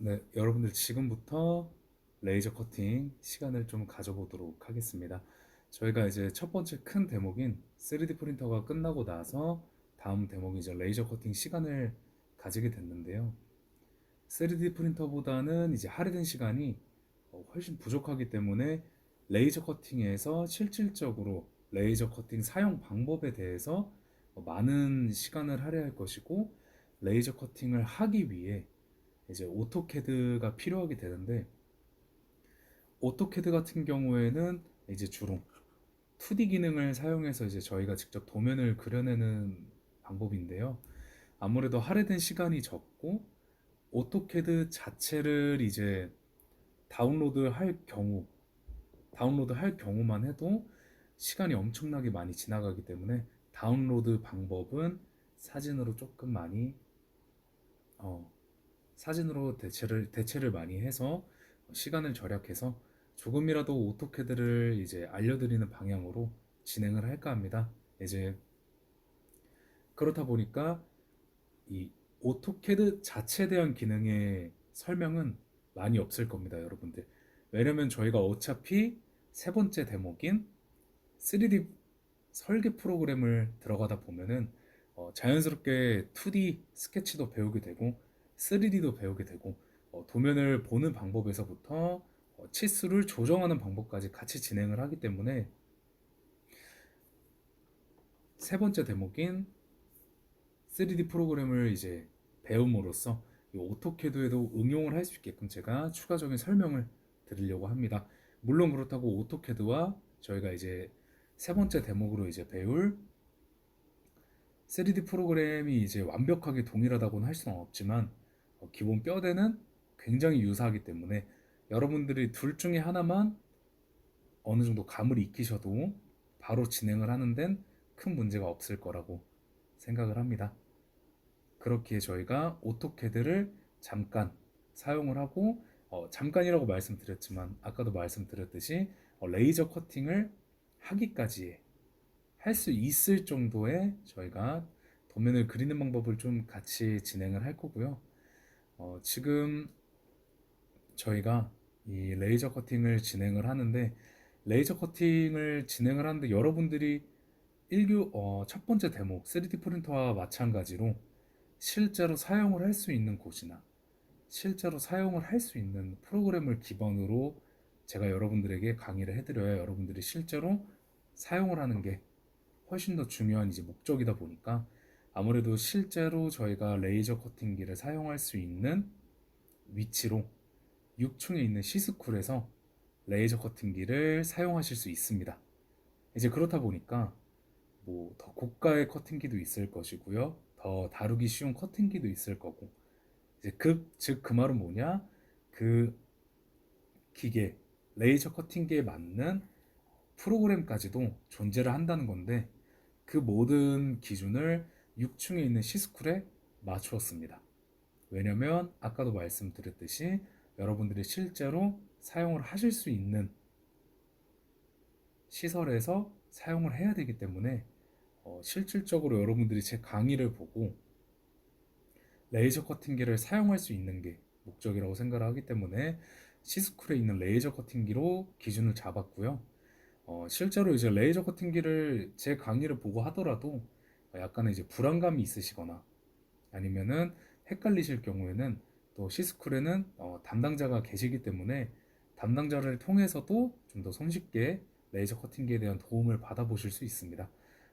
네, 여러분들 지금부터 레이저 커팅 시간을 좀 가져보도록 하겠습니다. 저희가 이제 첫 번째 큰 대목인 3D 프린터가 끝나고 나서 다음 대목이 이제 레이저 커팅 시간을 가지게 됐는데요. 3D 프린터보다는 이제 할애된 시간이 훨씬 부족하기 때문에 레이저 커팅에서 실질적으로 레이저 커팅 사용 방법에 대해서 많은 시간을 할애할 것이고, 레이저 커팅을 하기 위해 이제 오토캐드가 필요하게 되는데, 오토캐드 같은 경우에는 이제 주로 2D 기능을 사용해서 이제 저희가 직접 도면을 그려내는 방법인데요. 아무래도 할애된 시간이 적고 오토캐드 자체를 이제 다운로드 할 경우, 다운로드 할 경우만 해도 시간이 엄청나게 많이 지나가기 때문에 다운로드 방법은 사진으로 조금 많이 어, 사진으로 대체를 많이 해서 시간을 절약해서 조금이라도 오토캐드를 이제 알려드리는 방향으로 진행을 할까 합니다. 이제 그렇다 보니까 이 오토캐드 자체에 대한 기능의 설명은 많이 없을 겁니다, 여러분들. 왜냐면 저희가 어차피 세 번째 대목인 3D 설계 프로그램을 들어가다 보면은 자연스럽게 2D 스케치도 배우게 되고 3D도 배우게 되고, 도면을 보는 방법에서부터 치수를 조정하는 방법까지 같이 진행을 하기 때문에 세 번째 대목인 3D 프로그램을 이제 배움으로써 이 오토캐드에도 응용을 할 수 있게끔 제가 추가적인 설명을 드리려고 합니다. 물론 그렇다고 오토캐드와 저희가 이제 세 번째 대목으로 이제 배울 3D 프로그램이 이제 완벽하게 동일하다고는 할 수는 없지만, 기본 뼈대는 굉장히 유사하기 때문에 여러분들이 둘 중에 하나만 어느 정도 감을 익히셔도 바로 진행을 하는 데는 큰 문제가 없을 거라고 생각을 합니다. 그렇기에 저희가 오토캐드를 잠깐 사용을 하고, 잠깐이라고 말씀드렸지만 아까도 말씀드렸듯이 레이저 커팅을 하기까지 할 수 있을 정도의 저희가 도면을 그리는 방법을 좀 같이 진행을 할 거고요. 지금 저희가 이 레이저 커팅을 진행을 하는데, 레이저 커팅을 진행을 하는데 여러분들이 첫 번째 대목 3D 프린터와 마찬가지로 실제로 사용을 할 수 있는 곳이나 실제로 사용을 할 수 있는 프로그램을 기반으로 제가 여러분들에게 강의를 해드려야 여러분들이 실제로 사용을 하는 게 훨씬 더 중요한 이제 목적이다 보니까, 아무래도 실제로 저희가 레이저 커팅기를 사용할 수 있는 위치로 6층에 있는 시스쿨에서 레이저 커팅기를 사용하실 수 있습니다. 이제 그렇다 보니까 뭐 더 고가의 커팅기도 있을 것이고요, 더 다루기 쉬운 커팅기도 있을 거고, 이제 그 말은 뭐냐, 그 기계 레이저 커팅기에 맞는 프로그램까지도 존재를 한다는 건데, 그 모든 기준을 6층에 있는 시스쿨에 맞추었습니다. 왜냐면 아까도 말씀드렸듯이 여러분들이 실제로 사용을 하실 수 있는 시설에서 사용을 해야 되기 때문에, 실질적으로 여러분들이 제 강의를 보고 레이저 커팅기를 사용할 수 있는 게 목적이라고 생각을 하기 때문에 시스쿨에 있는 레이저 커팅기로 기준을 잡았고요. 실제로 이제 레이저 커팅기를 제 강의를 보고 하더라도 약간의 이제 불안감이 있으시거나 아니면은 헷갈리실 경우에는, 또 시스쿨에는 담당자가 계시기 때문에 담당자를 통해서도 좀 더 손쉽게 레이저 커팅기에 대한 도움을 받아보실 수 있습니다.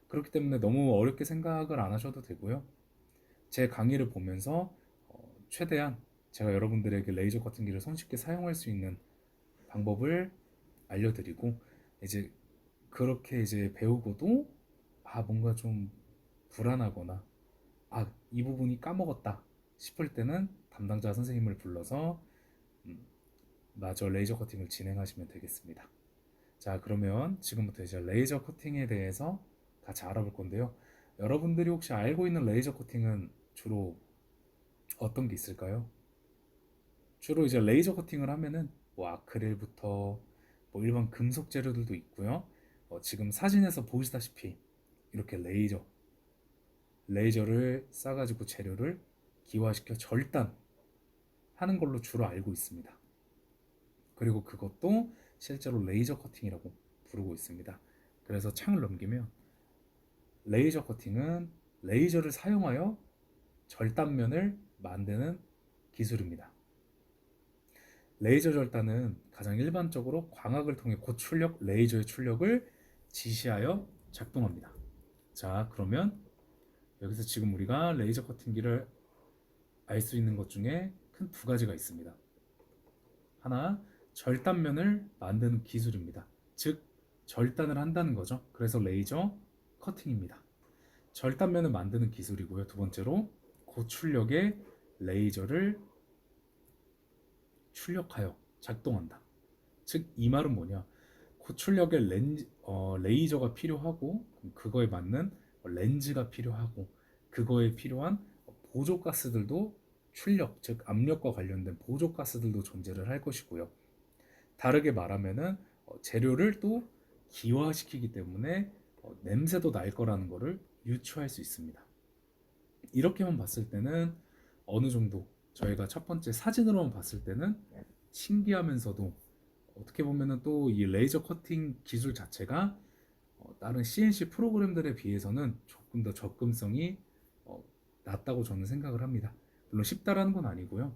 그렇기 때문에 너무 어렵게 생각을 안 하셔도 되고요. 제 강의를 보면서 최대한 제가 여러분들에게 레이저 커팅기를 손쉽게 사용할 수 있는 방법을 알려드리고, 이제 그렇게 이제 배우고도 뭔가 좀 불안하거나 이 부분이 까먹었다 싶을 때는 담당자 선생님을 불러서 마저 레이저 커팅을 진행하시면 되겠습니다. 자, 그러면 지금부터 이제 레이저 커팅에 대해서 같이 알아볼 건데요. 여러분들이 혹시 알고 있는 레이저 커팅은 주로 어떤 게 있을까요? 주로 이제 레이저 커팅을 하면은 뭐 아크릴부터 뭐 일반 금속 재료들도 있고요. 지금 사진에서 보시다시피 이렇게 레이저를 싸가지고 재료를 기화시켜 절단, 하는 걸로 주로 알고 있습니다. 그리고 그것도 실제로 레이저 커팅이라고 부르고 있습니다. 그래서 창을 넘기면 레이저 커팅은 레이저를 사용하여 절단면을 만드는 기술입니다. 레이저 절단은 가장 일반적으로 광학을 통해 고출력 레이저의 출력을 지시하여 작동합니다. 자, 그러면 여기서 지금 우리가 레이저 커팅기를 알 수 있는 것 중에 큰 두 가지가 있습니다. 하나, 절단면을 만드는 기술입니다. 즉, 절단을 한다는 거죠. 그래서 레이저 커팅입니다. 절단면을 만드는 기술이고요. 두 번째로 고출력의 레이저를 출력하여 작동한다. 즉, 이 말은 뭐냐? 고출력의 레이저가 필요하고 그거에 맞는 렌즈가 필요하고 그거에 필요한 보조가스들도 출력, 즉 압력과 관련된 보조가스들도 존재를 할 것이고요. 다르게 말하면은 재료를 또 기화시키기 때문에 냄새도 날 거라는 것을 유추할 수 있습니다. 이렇게만 봤을 때는 어느 정도 저희가 첫 번째 사진으로만 봤을 때는 신기하면서도 어떻게 보면은 또 이 레이저 커팅 기술 자체가 다른 CNC 프로그램들에 비해서는 조금 더 접근성이 낮다고 저는 생각을 합니다. 물론 쉽다라는 건 아니고요.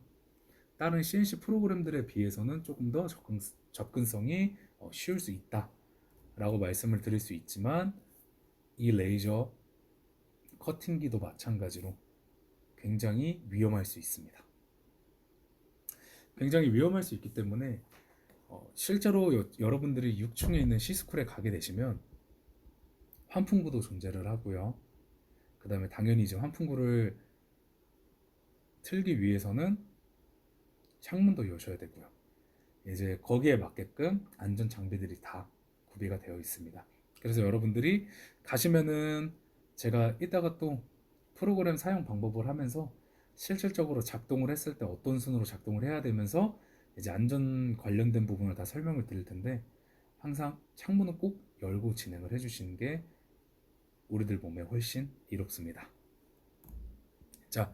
다른 CNC 프로그램들에 비해서는 조금 더 접근성이 쉬울 수 있다라고 말씀을 드릴 수 있지만 이 레이저 커팅기도 마찬가지로 굉장히 위험할 수 있습니다. 굉장히 위험할 수 있기 때문에 실제로 여러분들이 6층에 있는 C스쿨에 가게 되시면 환풍구도 존재를 하고요. 그 다음에 당연히 이제 환풍구를 틀기 위해서는 창문도 여셔야 되고요. 이제 거기에 맞게끔 안전 장비들이 다 구비가 되어 있습니다. 그래서 여러분들이 가시면은 제가 이따가 또 프로그램 사용 방법을 하면서 실질적으로 작동을 했을 때 어떤 순으로 작동을 해야 되면서 이제 안전 관련된 부분을 다 설명을 드릴 텐데 항상 창문은 꼭 열고 진행을 해주시는 게 우리들 몸에 훨씬 이롭습니다. 자,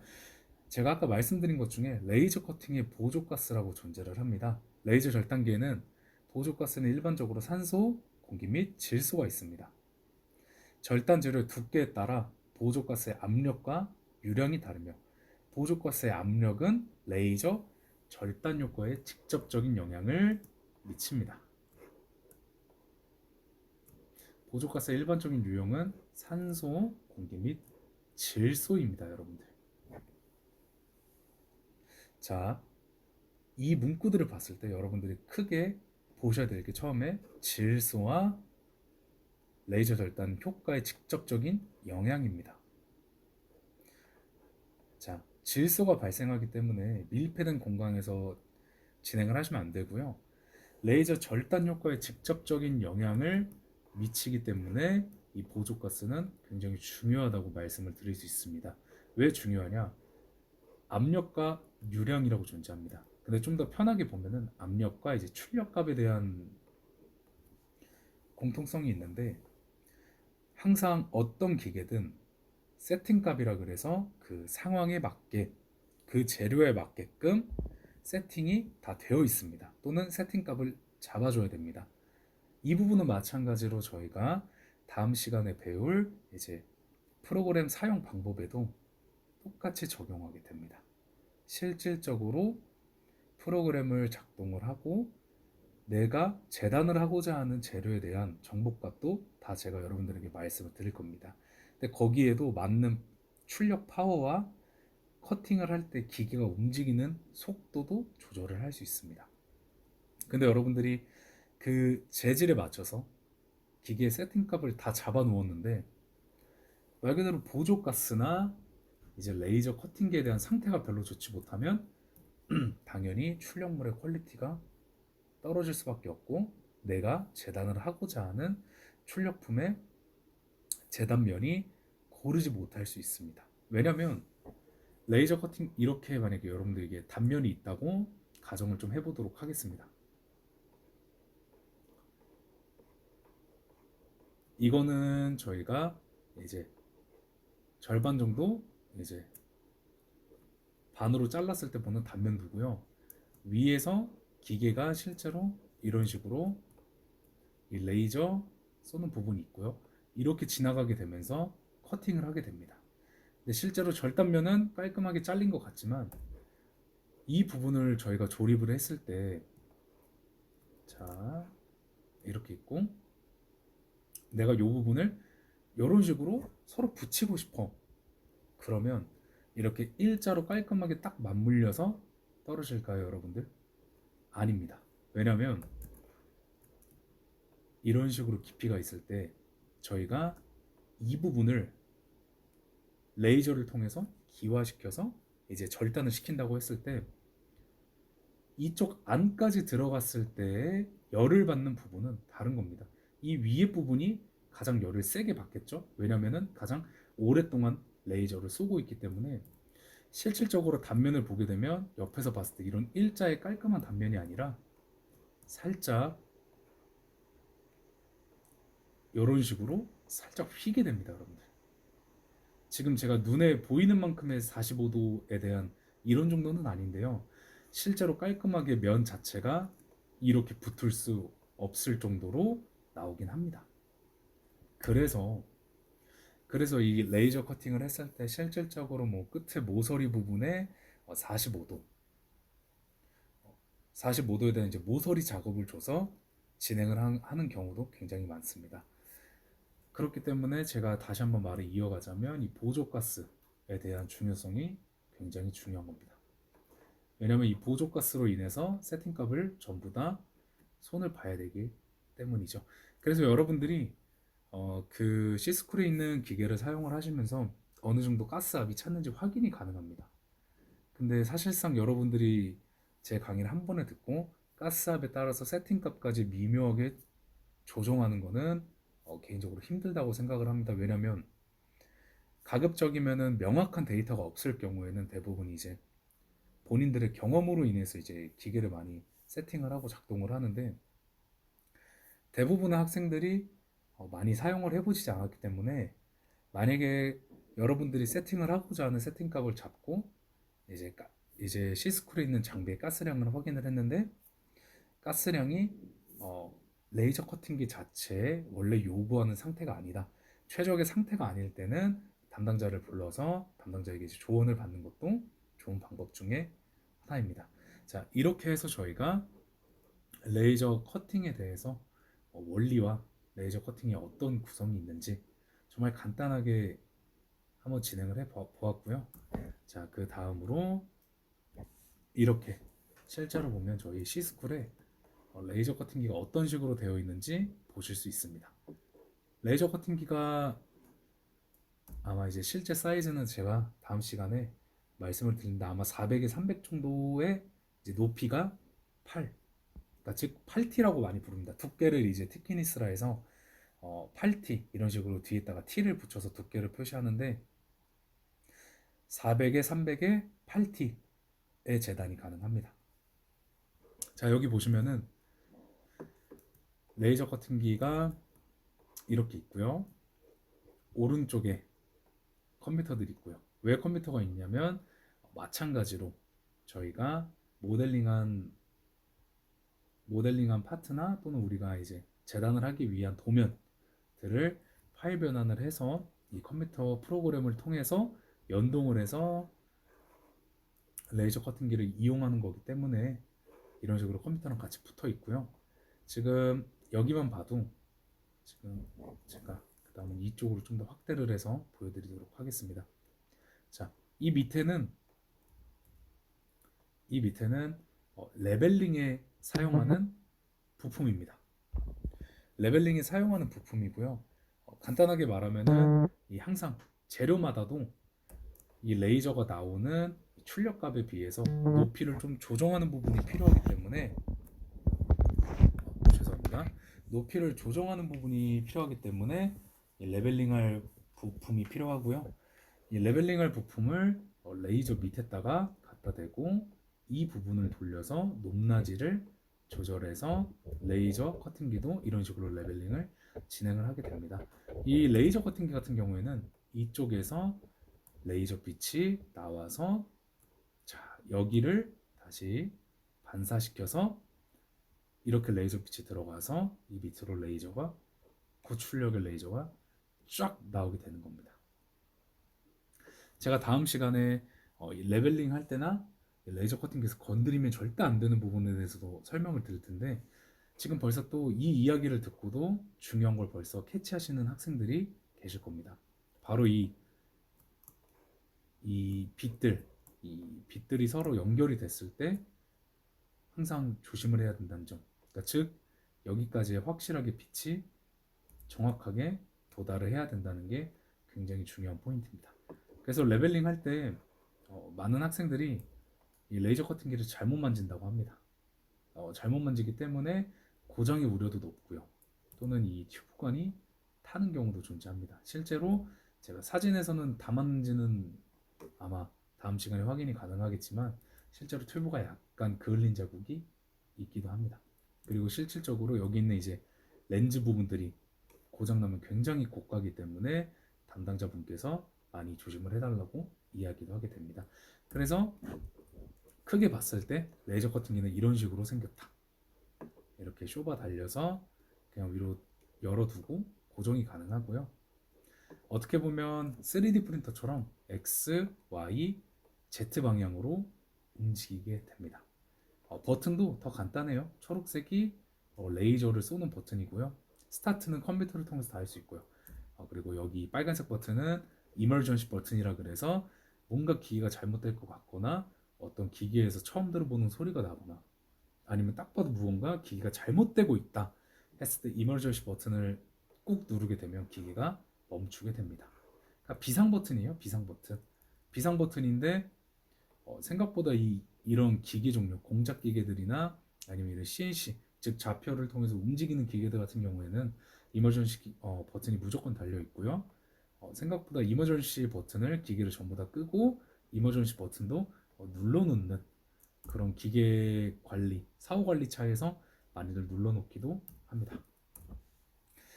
제가 아까 말씀드린 것 중에 레이저 커팅의 보조가스라고 존재를 합니다. 레이저 절단기에는 보조가스는 일반적으로 산소, 공기 및 질소가 있습니다. 절단 재료의 두께에 따라 보조가스의 압력과 유량이 다르며 보조가스의 압력은 레이저 절단 효과에 직접적인 영향을 미칩니다. 보조가스의 일반적인 유형은 산소, 공기 및 질소입니다, 여러분들. 자, 이 문구들을 봤을 때 여러분들이 크게 보셔야 될 게 처음에 질소와 레이저 절단 효과의 직접적인 영향입니다. 자, 질소가 발생하기 때문에 밀폐된 공간에서 진행을 하시면 안 되고요. 레이저 절단 효과에 직접적인 영향을 미치기 때문에 이 보조가스는 굉장히 중요하다고 말씀을 드릴 수 있습니다. 왜 중요하냐? 압력과 유량이라고 존재합니다. 근데 좀 더 편하게 보면은 압력과 이제 출력값에 대한 공통성이 있는데 항상 어떤 기계든 세팅값이라 그래서 그 상황에 맞게 그 재료에 맞게끔 세팅이 다 되어 있습니다. 또는 세팅값을 잡아줘야 됩니다. 이 부분은 마찬가지로 저희가 다음 시간에 배울 이제 프로그램 사용 방법에도 똑같이 적용하게 됩니다. 실질적으로 프로그램을 작동을 하고 내가 재단을 하고자 하는 재료에 대한 정보값도 다 제가 여러분들에게 말씀을 드릴 겁니다. 근데 거기에도 맞는 출력 파워와 커팅을 할 때 기계가 움직이는 속도도 조절을 할 수 있습니다. 근데 여러분들이 그 재질에 맞춰서 기계의 세팅값을 다 잡아 놓았는데 말 그대로 보조가스나 이제 레이저 커팅기에 대한 상태가 별로 좋지 못하면 당연히 출력물의 퀄리티가 떨어질 수밖에 없고 내가 재단을 하고자 하는 출력품의 재단면이 고르지 못할 수 있습니다. 왜냐면 레이저 커팅 이렇게 만약에 여러분들에게 단면이 있다고 가정을 좀 해보도록 하겠습니다. 이거는 저희가 이제 절반 정도 이제 반으로 잘랐을 때 보는 단면도고요. 위에서 기계가 실제로 이런 식으로 이 레이저 쏘는 부분이 있고요. 이렇게 지나가게 되면서 커팅을 하게 됩니다. 근데 실제로 절단면은 깔끔하게 잘린 것 같지만 이 부분을 저희가 조립을 했을 때, 자, 이렇게 있고, 내가 이 부분을 이런 식으로 서로 붙이고 싶어. 그러면 이렇게 일자로 깔끔하게 딱 맞물려서 떨어질까요, 여러분들? 아닙니다. 왜냐면 이런 식으로 깊이가 있을 때 저희가 이 부분을 레이저를 통해서 기화시켜서 이제 절단을 시킨다고 했을 때 이쪽 안까지 들어갔을 때 열을 받는 부분은 다른 겁니다. 이 위에 부분이 가장 열을 세게 받겠죠? 왜냐면은 가장 오랫동안 레이저를 쏘고 있기 때문에 실질적으로 단면을 보게 되면 옆에서 봤을 때 이런 일자의 깔끔한 단면이 아니라 살짝 이런 식으로 살짝 휘게 됩니다, 여러분들. 지금 제가 눈에 보이는 만큼의 45도에 대한 이런 정도는 아닌데요. 실제로 깔끔하게 면 자체가 이렇게 붙을 수 없을 정도로 나오긴 합니다. 그래서 이 레이저 커팅을 했을 때 실질적으로 뭐 끝에 모서리 부분에 45도, 45도에 대한 이제 모서리 작업을 줘서 진행을 하는 경우도 굉장히 많습니다. 그렇기 때문에 제가 다시 한번 말을 이어가자면 이 보조가스에 대한 중요성이 굉장히 중요한 겁니다. 왜냐면 이 보조가스로 인해서 세팅값을 전부 다 손을 봐야 되기 때문이죠. 그래서 여러분들이 그 시스쿨에 있는 기계를 사용을 하시면서 어느 정도 가스압이 찼는지 확인이 가능합니다. 근데 사실상 여러분들이 제 강의를 한 번에 듣고 가스압에 따라서 세팅값까지 미묘하게 조정하는 거는 개인적으로 힘들다고 생각을 합니다. 왜냐면 가급적이면은 명확한 데이터가 없을 경우에는 대부분 이제 본인들의 경험으로 인해서 이제 기계를 많이 세팅을 하고 작동을 하는데 대부분의 학생들이 많이 사용을 해보시지 않았기 때문에 만약에 여러분들이 세팅을 하고자 하는 세팅값을 잡고 이제 시스쿨에 있는 장비의 가스량을 확인을 했는데 가스량이 레이저 커팅기 자체에 원래 요구하는 상태가 아니다. 최적의 상태가 아닐 때는 담당자를 불러서 담당자에게 이제 조언을 받는 것도 좋은 방법 중에 하나입니다. 자, 이렇게 해서 저희가 레이저 커팅에 대해서 원리와 레이저 커팅이 어떤 구성이 있는지 정말 간단하게 한번 진행을 해 보았고요. 자, 그 다음으로 이렇게 실제로 보면 저희 C스쿨에 레이저 커팅기가 어떤 식으로 되어 있는지 보실 수 있습니다. 레이저 커팅기가 아마 이제 실제 사이즈는 제가 다음 시간에 말씀을 드린다. 아마 400에 300 정도의 이제 높이가 8, 그러니까 즉 8T라고 많이 부릅니다. 두께를 이제 티키니스라 해서 8T 이런 식으로 뒤에다가 T를 붙여서 두께를 표시하는데 400에 300에 8T의 재단이 가능합니다. 자, 여기 보시면은 레이저 커팅기가 이렇게 있고요. 오른쪽에 컴퓨터들이 있고요. 왜 컴퓨터가 있냐면 마찬가지로 저희가 모델링한 파트나 또는 우리가 이제 재단을 하기 위한 도면들을 파일 변환을 해서 이 컴퓨터 프로그램을 통해서 연동을 해서 레이저 커팅기를 이용하는 거기 때문에 이런 식으로 컴퓨터랑 같이 붙어 있고요. 지금 여기만 봐도 지금 제가 그 다음은 이쪽으로 좀 더 확대를 해서 보여드리도록 하겠습니다. 자, 이 밑에는 레벨링에 사용하는 부품입니다. 레벨링에 사용하는 부품이고요. 간단하게 말하면은 이 항상 재료마다도 이 레이저가 나오는 출력값에 비해서 높이를 좀 조정하는 부분이 필요하기 때문에 죄송합니다. 높이를 조정하는 부분이 필요하기 때문에 이 레벨링할 부품이 필요하고요. 이 레벨링할 부품을 레이저 밑에다가 갖다 대고 이 부분을 돌려서 높낮이를 조절해서 레이저 커팅기도 이런 식으로 레벨링을 진행을 하게 됩니다. 이 레이저 커팅기 같은 경우에는 이쪽에서 레이저 빛이 나와서 여기를 다시 반사시켜서 이렇게 레이저 빛이 들어가서 이 밑으로 레이저가 고출력의 레이저가 쫙 나오게 되는 겁니다. 제가 다음 시간에 이 레벨링 할 때나 레이저 커팅기에서 건드리면 절대 안 되는 부분에 대해서도 설명을 드릴 텐데 지금 벌써 또 이 이야기를 듣고도 중요한 걸 벌써 캐치하시는 학생들이 계실 겁니다. 바로 이 빛들, 이 빛들이 서로 연결이 됐을 때 항상 조심을 해야 된다는 점. 그러니까 즉 여기까지 확실하게 빛이 정확하게 도달을 해야 된다는 게 굉장히 중요한 포인트입니다. 그래서 레벨링 할 때 많은 학생들이 이 레이저 커팅기를 잘못 만진다고 합니다. 잘못 만지기 때문에 고장의 우려도 높고요. 또는 이 튜브관이 타는 경우도 존재합니다. 실제로 제가 사진에서는 다 만지는 아마 다음 시간에 확인이 가능하겠지만 실제로 튜브가 약간 그을린 자국이 있기도 합니다. 그리고 실질적으로 여기 있는 이제 렌즈 부분들이 고장나면 굉장히 고가기 때문에 담당자분께서 많이 조심을 해달라고 이야기도 하게 됩니다. 그래서 크게 봤을 때 레이저 커팅기는 이런 식으로 생겼다. 이렇게 쇼바 달려서 그냥 위로 열어두고 고정이 가능하고요. 어떻게 보면 3D 프린터처럼 X, Y, Z 방향으로 움직이게 됩니다. 버튼도 더 간단해요. 초록색이 레이저를 쏘는 버튼이고요. 스타트는 컴퓨터를 통해서 다 할 수 있고요. 그리고 여기 빨간색 버튼은 이머전시 버튼이라 그래서 뭔가 기계가 잘못될 것 같거나 어떤 기계에서 처음 들어보는 소리가 나거나 아니면 딱 봐도 무언가 기계가 잘못되고 있다 했을 때 이머전시 버튼을 꾹 누르게 되면 기계가 멈추게 됩니다. 그러니까 비상 버튼이에요. 비상 버튼. 비상 버튼인데 생각보다 이런 기계 종류, 공작 기계들이나 아니면 이런 CNC, 즉 좌표를 통해서 움직이는 기계들 같은 경우에는 이머전시 버튼이 무조건 달려 있고요. 생각보다 이머전시 버튼을 기계를 전부 다 끄고 이머전시 버튼도 눌러놓는 그런 기계 관리, 사후 관리 차에서 많이들 눌러놓기도 합니다.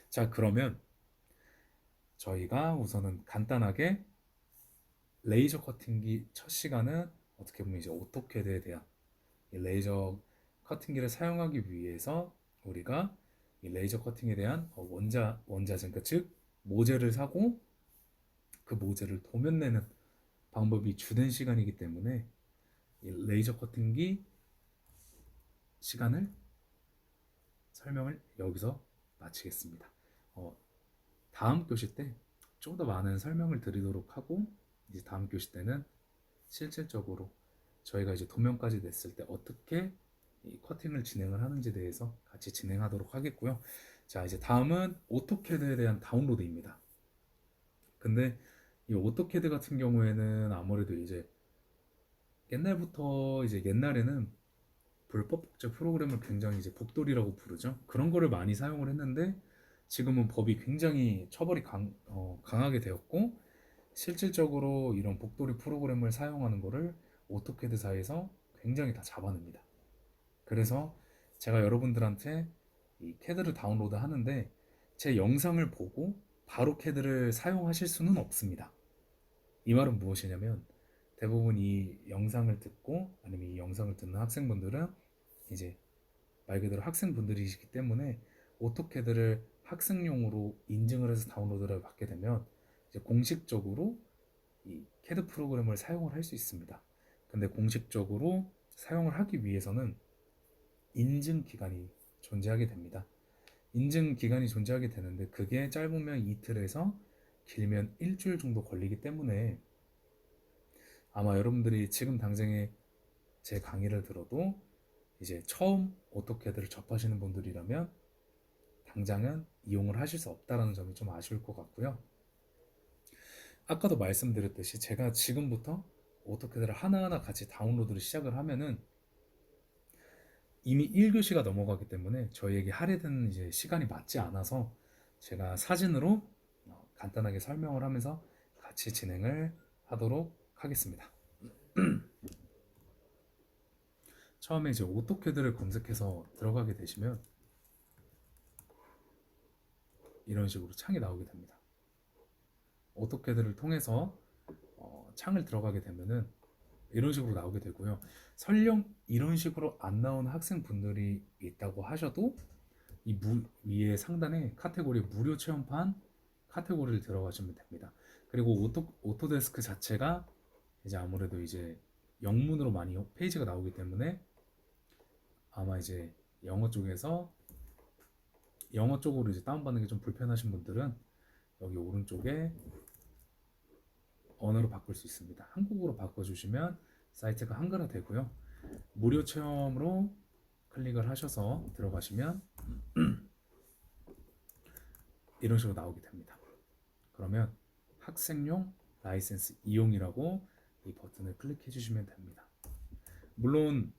자, 그러면 저희가 우선은 간단하게 레이저 커팅기 첫 시간은 어떻게 보면 이제 오토캐드에 대한 이 레이저 커팅기를 사용하기 위해서 우리가 이 레이저 커팅에 대한 원자재, 그러니까 즉 모재를 사고 그 모재를 도면내는 방법이 주된 시간이기 때문에 이 레이저 커팅기 시간을 설명을 여기서 마치겠습니다. 다음 교시 때 좀 더 많은 설명을 드리도록 하고 이제 다음 교시 때는 실질적으로 저희가 이제 도면까지 냈을 때 어떻게 이 커팅을 진행을 하는지에 대해서 같이 진행하도록 하겠고요. 자, 이제 다음은 오토캐드에 대한 다운로드입니다. 근데 이 오토캐드 같은 경우에는 아무래도 이제 옛날부터 이제 옛날에는 불법 복제 프로그램을 굉장히 이제 복돌이라고 부르죠. 그런 거를 많이 사용을 했는데 지금은 법이 굉장히 처벌이 강하게 되었고 실질적으로 이런 복돌이 프로그램을 사용하는 거를 오토캐드사에서 굉장히 다 잡아냅니다. 그래서 제가 여러분들한테 이 캐드를 다운로드 하는데 제 영상을 보고 바로 캐드를 사용하실 수는 없습니다. 이 말은 무엇이냐면 대부분 이 영상을 듣고 아니면 이 영상을 듣는 학생분들은 이제 말 그대로 학생분들이시기 때문에 오토캐드를 학생용으로 인증을 해서 다운로드를 받게 되면 이제 공식적으로 이 캐드 프로그램을 사용을 할 수 있습니다. 근데 공식적으로 사용을 하기 위해서는 인증 기간이 존재하게 됩니다. 인증 기간이 존재하게 되는데 그게 짧으면 이틀에서 길면 일주일 정도 걸리기 때문에 아마 여러분들이 지금 당장에 제 강의를 들어도 이제 처음 오토캐드를 접하시는 분들이라면 당장은 이용을 하실 수 없다는 점이 좀 아쉬울 것 같고요. 아까도 말씀드렸듯이 제가 지금부터 오토캐드를 하나하나 같이 다운로드를 시작을 하면은 이미 1교시가 넘어가기 때문에 저희에게 할애된 이제 시간이 맞지 않아서 제가 사진으로 간단하게 설명을 하면서 같이 진행을 하도록 하겠습니다. 처음에 이제 오토캐드를 검색해서 들어가게 되시면 이런 식으로 창이 나오게 됩니다. 오토캐드를 통해서 창을 들어가게 되면은 이런 식으로 나오게 되고요. 설령 이런 식으로 안 나오는 학생분들이 있다고 하셔도 위에 상단에 카테고리 무료 체험판 카테고리를 들어가시면 됩니다. 그리고 오토데스크 자체가 이제 아무래도 이제 영문으로 많이 페이지가 나오기 때문에 아마 이제 영어 쪽에서 영어 쪽으로 이제 다운받는 게 좀 불편하신 분들은 여기 오른쪽에 언어로 바꿀 수 있습니다. 한국어로 바꿔주시면 사이트가 한글화 되고요. 무료 체험으로 클릭을 하셔서 들어가시면 이런 식으로 나오게 됩니다. 그러면 학생용 라이센스 이용이라고 이 버튼을 클릭해 주시면 됩니다. 물론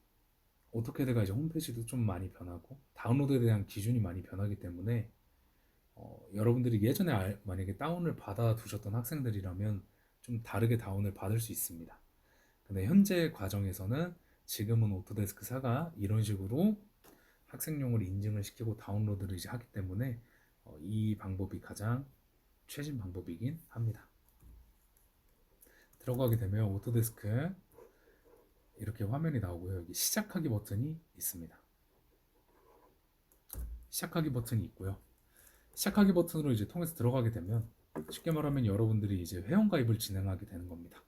오토캐드가 이제 홈페이지도 좀 많이 변하고 다운로드에 대한 기준이 많이 변하기 때문에 여러분들이 예전에 만약에 다운을 받아 두셨던 학생들이라면 좀 다르게 다운을 받을 수 있습니다. 근데 현재 과정에서는 지금은 오토데스크 4가 이런 식으로 학생용을 인증을 시키고 다운로드를 이제 하기 때문에 이 방법이 가장 최신 방법이긴 합니다. 들어가게 되면 오토데스크 이렇게 화면이 나오고요. 여기 시작하기 버튼이 있습니다. 시작하기 버튼이 있고요. 시작하기 버튼으로 이제 통해서 들어가게 되면 쉽게 말하면 여러분들이 이제 회원가입을 진행하게 되는 겁니다.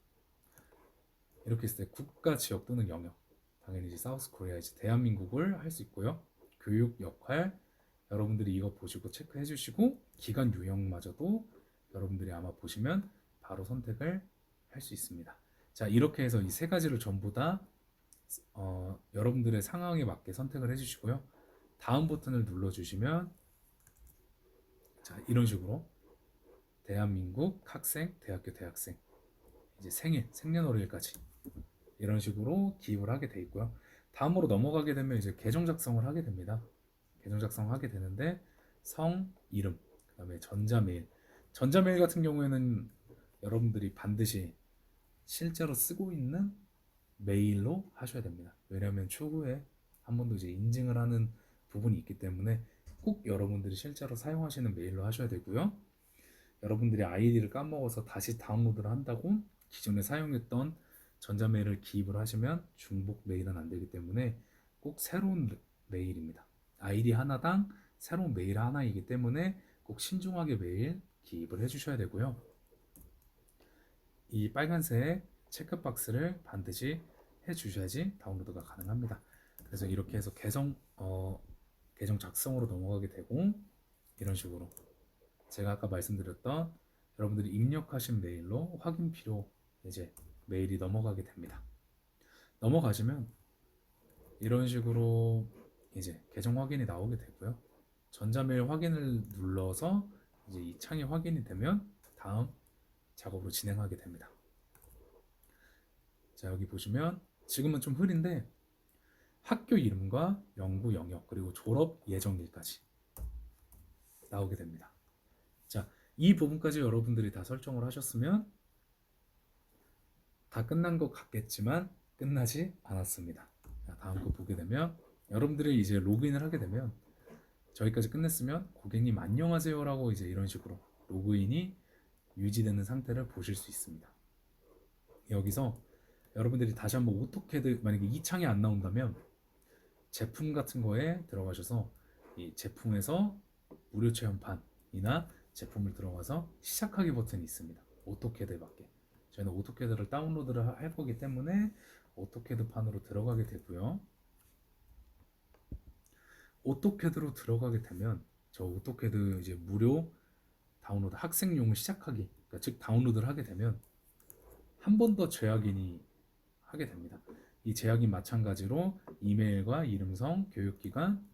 이렇게 했을 때 국가, 지역 또는 영역, 당연히 이제 사우스 코리아 이제 대한민국을 할 수 있고요. 교육 역할 여러분들이 이거 보시고 체크해 주시고 기간 유형마저도 여러분들이 아마 보시면 바로 선택을 할 수 있습니다. 자, 이렇게 해서 이 세 가지를 전부 다 여러분들의 상황에 맞게 선택을 해주시고요. 다음 버튼을 눌러주시면 자, 이런 식으로 대한민국 학생, 대학교 대학생 이제 생일, 생년월일까지 이런 식으로 기입을 하게 돼 있고요. 다음으로 넘어가게 되면 이제 계정 작성을 하게 됩니다. 계정 작성하게 되는데 성, 이름, 그다음에 전자메일. 전자메일 같은 경우에는 여러분들이 반드시 실제로 쓰고 있는 메일로 하셔야 됩니다. 왜냐하면 추후에 한 번 더 이제 인증을 하는 부분이 있기 때문에 꼭 여러분들이 실제로 사용하시는 메일로 하셔야 되고요. 여러분들이 아이디를 까먹어서 다시 다운로드를 한다고 기존에 사용했던 전자메일을 기입을 하시면 중복 메일은 안 되기 때문에 꼭 새로운 메일입니다. 아이디 하나당 새로운 메일 하나이기 때문에 꼭 신중하게 메일 기입을 해주셔야 되고요. 이 빨간색 체크박스를 반드시 해주셔야지 다운로드가 가능합니다. 그래서 이렇게 해서 계정 작성으로 넘어가게 되고 이런 식으로 제가 아까 말씀드렸던 여러분들이 입력하신 메일로 확인 필요 이제 메일이 넘어가게 됩니다. 넘어가시면 이런 식으로 이제 계정 확인이 나오게 되고요. 전자메일 확인을 눌러서 이제 이 창이 확인이 되면 다음 작업으로 진행하게 됩니다. 자, 여기 보시면 지금은 좀 흐린데 학교 이름과 연구 영역 그리고 졸업 예정일까지 나오게 됩니다. 자, 이 부분까지 여러분들이 다 설정을 하셨으면 다 끝난 것 같겠지만 끝나지 않았습니다. 자, 다음 거 보게 되면 여러분들이 이제 로그인을 하게 되면 저기까지 끝냈으면 고객님 안녕하세요 라고 이제 이런 식으로 로그인이 유지되는 상태를 보실 수 있습니다. 여기서 여러분들이 다시 한번 오토캐드 만약에 이 창이 안 나온다면 제품 같은 거에 들어가셔서 이 제품에서 무료 체험판이나 제품을 들어가서 시작하기 버튼이 있습니다. 오토캐드에 맞게 저희는 오토캐드를 다운로드를 할 거기 때문에 오토캐드 판으로 들어가게 되고요. 오토캐드로 들어가게 되면 저 오토캐드 이제 무료 다운로드 학생용을 시작하기 그러니까 즉 다운로드를 하게 되면 한 번 더 재확인이 하게 됩니다. 이 재확인 마찬가지로 이메일과 이름성, 교육기간,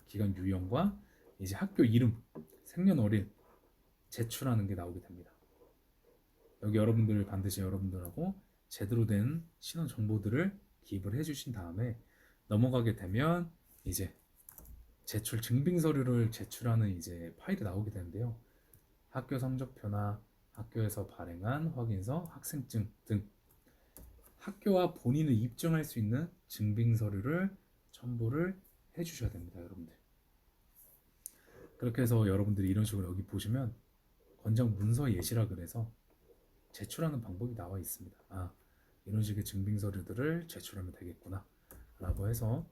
기간 유형과 이제 학교 이름, 생년월일 제출하는 게 나오게 됩니다. 여기 여러분들 반드시 여러분들하고 제대로 된 신원 정보들을 기입을 해주신 다음에 넘어가게 되면 이제 제출 증빙 서류를 제출하는 이제 파일이 나오게 되는데요. 학교 성적표나 학교에서 발행한 확인서, 학생증 등 학교와 본인을 입증할 수 있는 증빙 서류를 첨부를 해주셔야 됩니다, 여러분들. 그렇게 해서 여러분들이 이런 식으로 여기 보시면 권장 문서 예시라 그래서 제출하는 방법이 나와 있습니다. 이런 식의 증빙 서류들을 제출하면 되겠구나 라고 해서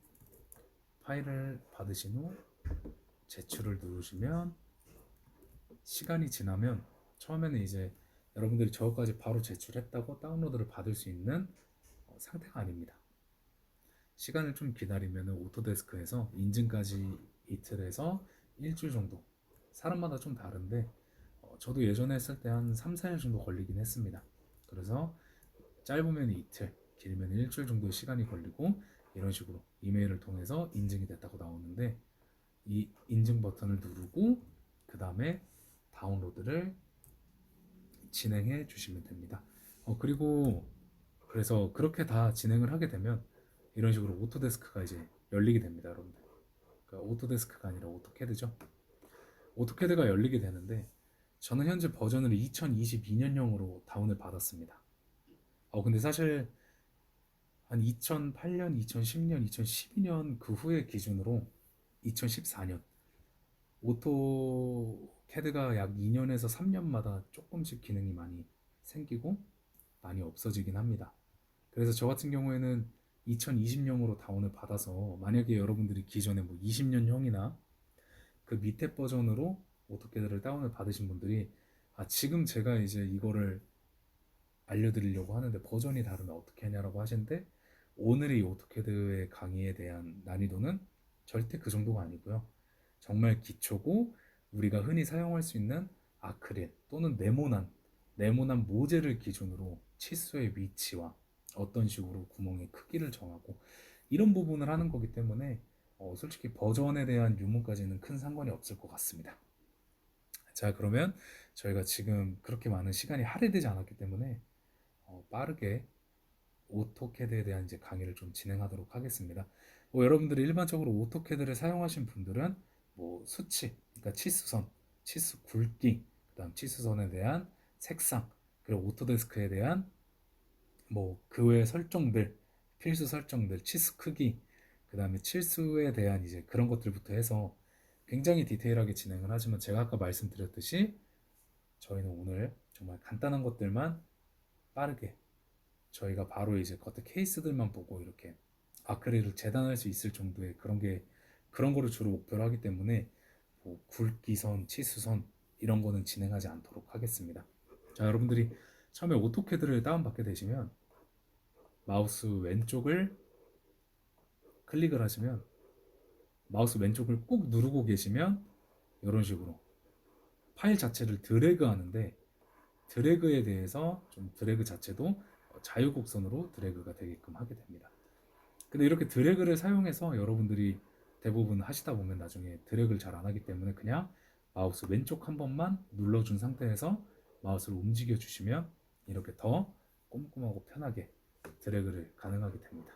파일을 받으신 후 제출을 누르시면 시간이 지나면 처음에는 이제 여러분들이 저것까지 바로 제출했다고 다운로드를 받을 수 있는 상태가 아닙니다. 시간을 좀 기다리면 오토데스크에서 인증까지 이틀에서 일주일 정도, 사람마다 좀 다른데 저도 예전에 했을 때 한 3, 4일 정도 걸리긴 했습니다. 그래서 짧으면 이틀, 길면 일주일 정도 시간이 걸리고 이런 식으로 이메일을 통해서 인증이 됐다고 나오는데 이 인증 버튼을 누르고 그 다음에 다운로드를 진행해 주시면 됩니다. 그리고 그래서 그렇게 다 진행을 하게 되면 이런 식으로 오토데스크가 이제 열리게 됩니다, 여러분들. 그러니까 오토데스크가 아니라 오토캐드죠. 오토캐드가 열리게 되는데 저는 현재 버전을 2022년형으로 다운을 받았습니다. 근데 사실 한 2008년, 2010년, 2012년 그 후에 기준으로 2014년 오토캐드가 약 2년에서 3년마다 조금씩 기능이 많이 생기고 많이 없어지긴 합니다. 그래서 저 같은 경우에는 2020년으로 다운을 받아서 만약에 여러분들이 기존에 뭐 20년형이나 그 밑에 버전으로 오토캐드를 다운을 받으신 분들이 지금 제가 이제 이거를 알려드리려고 하는데 버전이 다르면 어떻게 하냐라고 하시는데 오늘의 오토캐드의 강의에 대한 난이도는 절대 그 정도가 아니고요. 정말 기초고 우리가 흔히 사용할 수 있는 아크릴 또는 네모난 모재를 기준으로 치수의 위치와 어떤 식으로 구멍의 크기를 정하고 이런 부분을 하는 거기 때문에 솔직히 버전에 대한 유무까지는 큰 상관이 없을 것 같습니다. 자, 그러면 저희가 지금 그렇게 많은 시간이 할애되지 않았기 때문에 빠르게 오토캐드에 대한 이제 강의를 좀 진행하도록 하겠습니다. 여러분들이 일반적으로 오토캐드를 사용하신 분들은 뭐 수치, 그러니까 치수선, 치수 굵기, 그다음 치수선에 대한 색상, 그리고 오토데스크에 대한 뭐 그 외의 설정들, 필수 설정들, 치수 크기, 그다음에 치수에 대한 이제 그런 것들부터 해서 굉장히 디테일하게 진행을 하지만 제가 아까 말씀드렸듯이 저희는 오늘 정말 간단한 것들만 빠르게 저희가 바로 이제 겉에 케이스들만 보고 이렇게 아크릴을 재단할 수 있을 정도의 그런 거를 주로 목표로 하기 때문에 뭐 굵기선, 치수선 이런 거는 진행하지 않도록 하겠습니다. 자, 여러분들이 처음에 오토캐드를 다운받게 되시면 마우스 왼쪽을 클릭을 하시면 마우스 왼쪽을 꾹 누르고 계시면 이런 식으로 파일 자체를 드래그 하는데 드래그에 대해서 좀 드래그 자체도 자유곡선으로 드래그가 되게끔 하게 됩니다. 근데 이렇게 드래그를 사용해서 여러분들이 대부분 하시다 보면 나중에 드래그를 잘 안 하기 때문에 그냥 마우스 왼쪽 한 번만 눌러준 상태에서 마우스를 움직여 주시면 이렇게 더 꼼꼼하고 편하게 드래그를 가능하게 됩니다.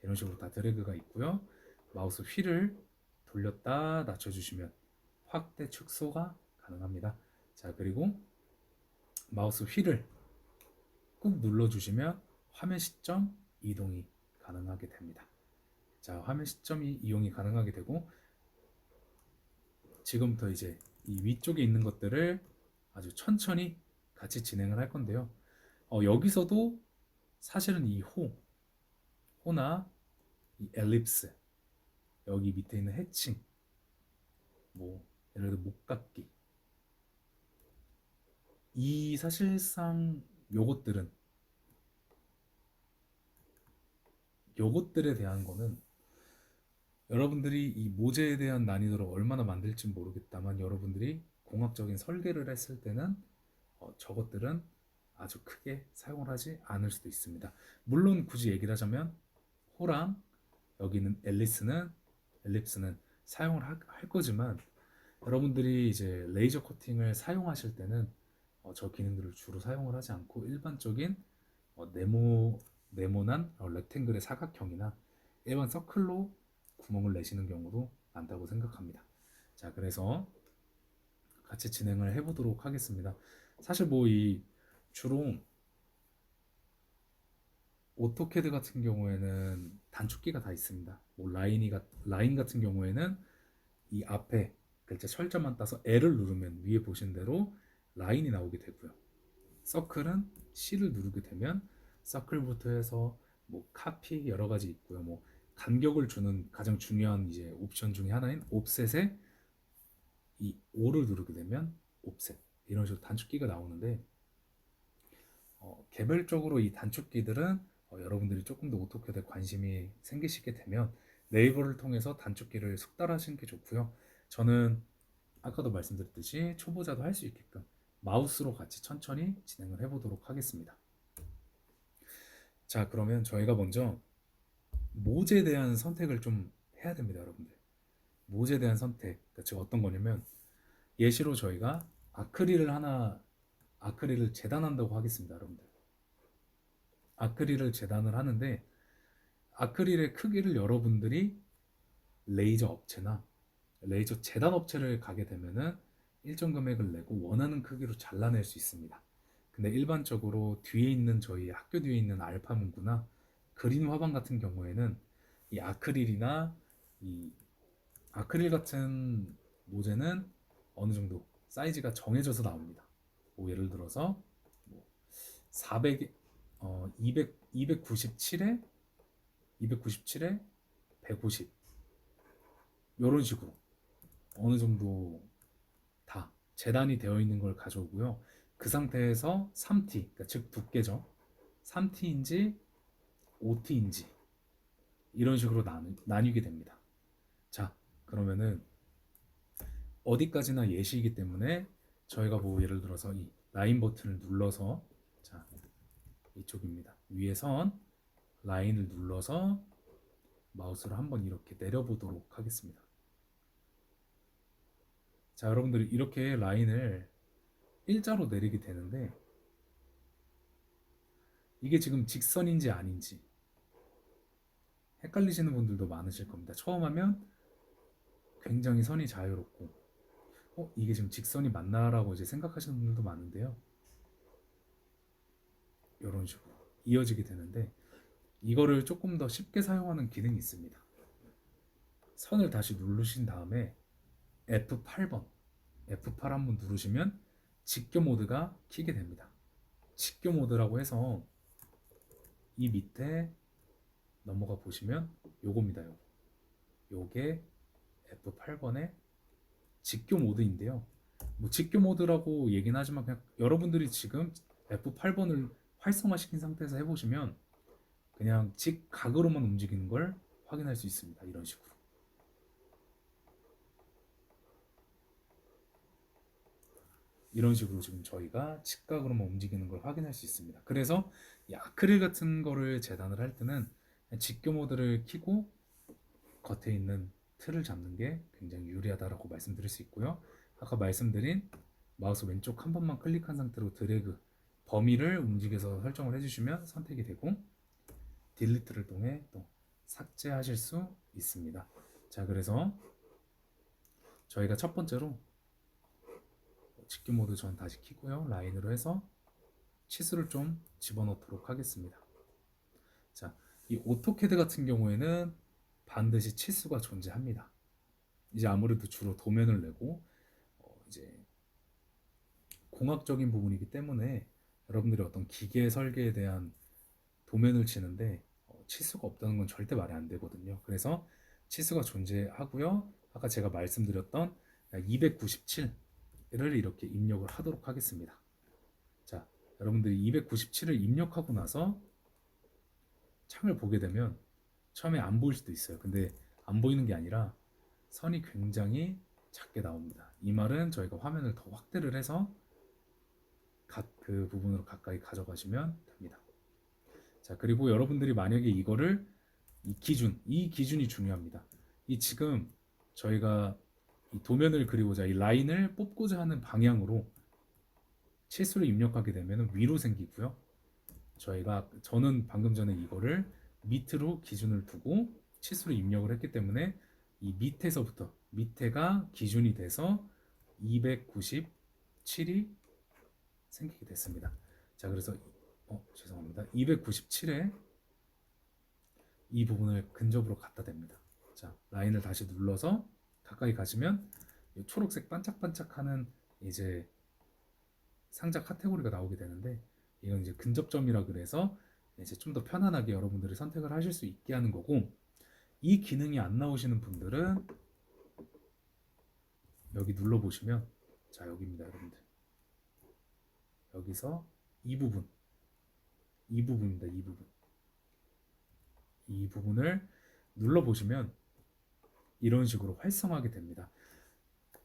이런 식으로 다 드래그가 있고요. 마우스 휠을 돌렸다 낮춰주시면 확대 축소가 가능합니다. 자, 그리고 마우스 휠을 꾹 눌러주시면 화면 시점 이동이 가능하게 됩니다. 자, 화면 시점 이용이 가능하게 되고 지금부터 이제 이 위쪽에 있는 것들을 아주 천천히 같이 진행을 할 건데요. 여기서도 사실은 이 호나 이 엘립스, 여기 밑에 있는 해칭, 뭐 예를 들어 목깎기, 이 사실상 요것들에 대한 거는 여러분들이 이 모재에 대한 난이도를 얼마나 만들지 모르겠다만 여러분들이 공학적인 설계를 했을 때는 저것들은 아주 크게 사용을 하지 않을 수도 있습니다. 물론 굳이 얘기를 하자면 호랑 여기는 엘립스는 사용을 할 거지만 여러분들이 이제 레이저 커팅을 사용하실 때는 저 기능들을 주로 사용을 하지 않고 일반적인 네모난 렉탱글의 사각형이나 일반 서클로 구멍을 내시는 경우도 많다고 생각합니다. 자, 그래서 같이 진행을 해보도록 하겠습니다. 사실 뭐 이 주로 오토캐드 같은 경우에는 단축키가 다 있습니다. 뭐 라인 같은 경우에는 이 앞에 글자 철자만 따서 L을 누르면 위에 보신 대로 라인이 나오게 되고요. 서클은 C를 누르게 되면 서클부터 해서 뭐 카피 여러 가지 있고요. 뭐 간격을 주는 가장 중요한 이제 옵션 중에 하나인 옵셋에 이 5를 누르게 되면 옵셋 이런 식으로 단축키가 나오는데 개별적으로 이 단축키들은 여러분들이 조금 더 오토캐드에 관심이 생기시게 되면 네이버를 통해서 단축키를 숙달하시는 게 좋고요. 저는 아까도 말씀드렸듯이 초보자도 할 수 있게끔 마우스로 같이 천천히 진행을 해보도록 하겠습니다. 자, 그러면 저희가 먼저 모제에 대한 선택을 좀 해야 됩니다, 여러분들. 모제에 대한 선택, 그러니까 즉 어떤 거냐면 예시로 저희가 아크릴을 재단한다고 하겠습니다, 여러분들. 아크릴을 재단을 하는데 아크릴의 크기를 여러분들이 레이저 업체나 레이저 재단 업체를 가게 되면은 일정 금액을 내고 원하는 크기로 잘라낼 수 있습니다. 근데 일반적으로 뒤에 있는 저희 학교 뒤에 있는 알파 문구나 그린 화방 같은 경우에는 이 아크릴이나 이 아크릴 같은 모재는 어느 정도 사이즈가 정해져서 나옵니다. 뭐 예를 들어서 뭐 400, 297에 150 이런 식으로 어느 정도 다 재단이 되어 있는 걸 가져오고요. 그 상태에서 3T, 그러니까 즉 두께죠. 3T인지 5T인지 이런 식으로 나뉘게 됩니다. 자, 그러면은 어디까지나 예시이기 때문에 저희가 뭐 예를 들어서 이 라인 버튼을 눌러서 자, 이쪽입니다. 위에 선 라인을 눌러서 마우스를 한번 이렇게 내려보도록 하겠습니다. 자, 여러분들 이렇게 라인을 일자로 내리게 되는데 이게 지금 직선인지 아닌지 헷갈리시는 분들도 많으실 겁니다. 처음 하면 굉장히 선이 자유롭고 이게 지금 직선이 맞나라고 이제 생각하시는 분들도 많은데요. 이런 식으로 이어지게 되는데 이거를 조금 더 쉽게 사용하는 기능이 있습니다. 선을 다시 누르신 다음에 F8번 F8 한번 누르시면 직교 모드가 켜게 됩니다. 직교 모드라고 해서 이 밑에 넘어가 보시면 요겁니다. 요게 F8번의 직교 모드인데요. 뭐 직교 모드라고 얘기는 하지만 그냥 여러분들이 지금 F8번을 활성화시킨 상태에서 해보시면 그냥 직각으로만 움직이는 걸 확인할 수 있습니다. 이런 식으로. 이런 식으로 지금 저희가 직각으로만 움직이는 걸 확인할 수 있습니다. 그래서 이 아크릴 같은 거를 재단을 할 때는 직교 모드를 켜고 겉에 있는 틀을 잡는 게 굉장히 유리하다라고 말씀드릴 수 있고요. 아까 말씀드린 마우스 왼쪽 한 번만 클릭한 상태로 드래그 범위를 움직여서 설정을 해주시면 선택이 되고 딜리트를 통해 또 삭제하실 수 있습니다. 자, 그래서 저희가 첫 번째로 직교 모드 전 다시 켜고요. 라인으로 해서 치수를 좀 집어넣도록 하겠습니다. 자, 이 오토캐드 같은 경우에는 반드시 치수가 존재합니다. 이제 아무래도 주로 도면을 내고 이제 공학적인 부분이기 때문에 여러분들이 어떤 기계 설계에 대한 도면을 치는데 치수가 없다는 건 절대 말이 안 되거든요. 그래서 치수가 존재하고요. 아까 제가 말씀드렸던 297을 이렇게 입력을 하도록 하겠습니다. 자, 여러분들이 297을 입력하고 나서 창을 보게 되면 처음에 안 보일 수도 있어요. 근데 안 보이는 게 아니라 선이 굉장히 작게 나옵니다. 이 말은 저희가 화면을 더 확대를 해서 각 그 부분으로 가까이 가져가시면 됩니다. 자, 그리고 여러분들이 만약에 이거를 이 기준이 중요합니다. 이 지금 저희가 이 도면을 그리고자 이 라인을 뽑고자 하는 방향으로 치수를 입력하게 되면 위로 생기고요. 저는 방금 전에 이거를 밑으로 기준을 두고 치수를 입력을 했기 때문에 이 밑에서부터 밑에가 기준이 돼서 297이 생기게 됐습니다. 자, 그래서 죄송합니다. 297에 이 부분을 근접으로 갖다 댑니다. 자, 라인을 다시 눌러서 가까이 가시면 이 초록색 반짝반짝하는 이제 상자 카테고리가 나오게 되는데 이건 이제 근접점이라 그래서 이제 좀 더 편안하게 여러분들이 선택을 하실 수 있게 하는 거고, 이 기능이 안 나오시는 분들은 여기 눌러보시면, 자, 여기입니다, 여러분들. 여기서 이 부분, 이 부분입니다, 이 부분. 이 부분을 눌러보시면 이런 식으로 활성화하게 됩니다.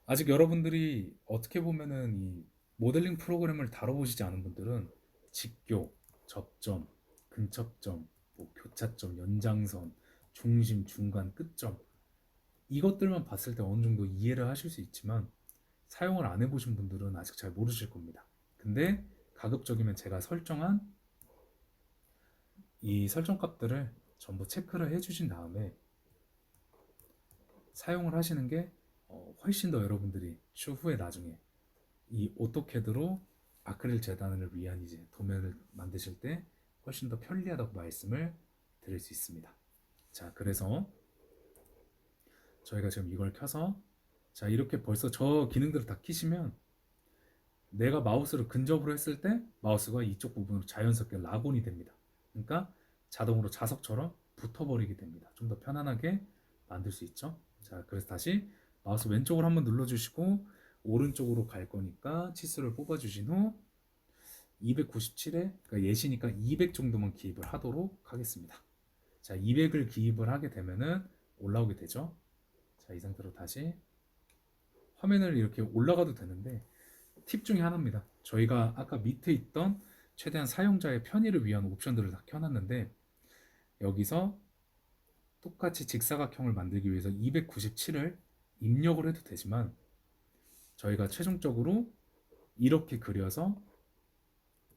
아직 여러분들이 어떻게 보면은 이 모델링 프로그램을 다뤄보시지 않은 분들은 직교, 접점, 근접점, 뭐 교차점, 연장선, 중심, 중간, 끝점, 이것들만 봤을 때 어느 정도 이해를 하실 수 있지만 사용을 안 해보신 분들은 아직 잘 모르실 겁니다. 근데 가급적이면 제가 설정한 이 설정 값들을 전부 체크를 해주신 다음에 사용을 하시는 게 훨씬 더 여러분들이 추후에 나중에 이 오토캐드로 아크릴 재단을 위한 이제 도면을 만드실 때 훨씬 더 편리하다고 말씀을 드릴 수 있습니다. 자, 그래서 저희가 지금 이걸 켜서, 자, 이렇게 벌써 저 기능들을 다 키시면 내가 마우스를 근접으로 했을 때 마우스가 이쪽 부분으로 자연스럽게 락온이 됩니다. 그러니까 자동으로 자석처럼 붙어버리게 됩니다. 좀 더 편안하게 만들 수 있죠. 자, 그래서 다시 마우스 왼쪽으로 한번 눌러주시고 오른쪽으로 갈 거니까 치수를 뽑아주신 후 297에, 그러니까 예시니까 200 정도만 기입을 하도록 하겠습니다. 자, 200을 기입을 하게 되면은 올라오게 되죠. 자, 이 상태로 다시 화면을 이렇게 올라가도 되는데, 팁 중에 하나입니다. 저희가 아까 밑에 있던 최대한 사용자의 편의를 위한 옵션들을 다 켜놨는데, 여기서 똑같이 직사각형을 만들기 위해서 297을 입력을 해도 되지만, 저희가 최종적으로 이렇게 그려서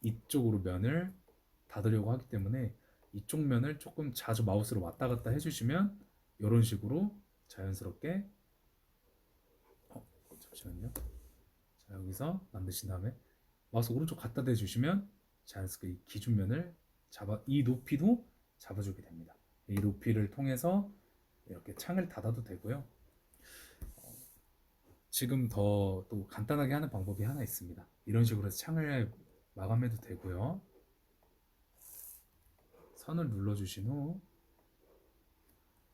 이쪽으로 면을 닫으려고 하기 때문에 이쪽 면을 조금 자주 마우스로 왔다 갔다 해주시면 이런 식으로 자연스럽게, 잠시만요. 자, 여기서 만드신 다음에 마우스 오른쪽 갖다 대주시면 자연스럽게 이 기준면을 이 높이도 잡아주게 됩니다. 이 높이를 통해서 이렇게 창을 닫아도 되고요. 지금 더 또 간단하게 하는 방법이 하나 있습니다. 이런 식으로 해서 창을 마감해도 되고요. 선을 눌러주신 후